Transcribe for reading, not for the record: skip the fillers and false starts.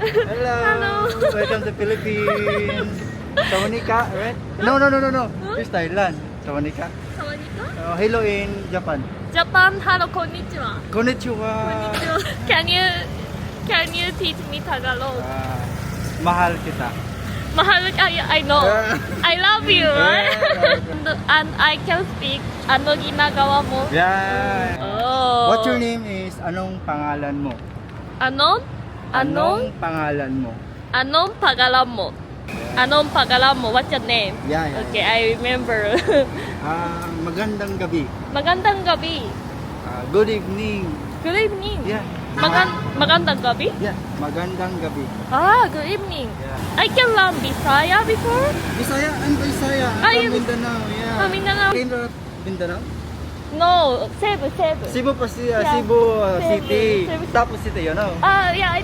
Hello. Hello. Welcome to Philippines. Sawanika, right? No. This Thailand. Sawanika. Sawadika? Hello in Japan. Japan, hello, konnichiwa. Konnichiwa. Can you teach me Tagalog? Mahal kita. Mahal, I know. I love you. And I can speak ano ginagawa mo. Yeah. Oh. What's your name is? Anong pangalan mo? Anong pangalan mo? Anong pangalan mo? Anong pangalan mo? What's your name? Yeah. Okay, I remember. Magandang gabi. Magandang gabi. Good evening. Good evening. Yeah. Magandang gabi? Yeah. Magandang gabi. Good evening. Yeah. I can learn Bisaya before. Bisaya, I'm Bisaya. I'm from Mindanao. Yeah. Mindanao. Mindanao? No, Cebu. Cebu pa siya, Yeah. Cebu City. Cebu. Tapos City, you know. Yeah,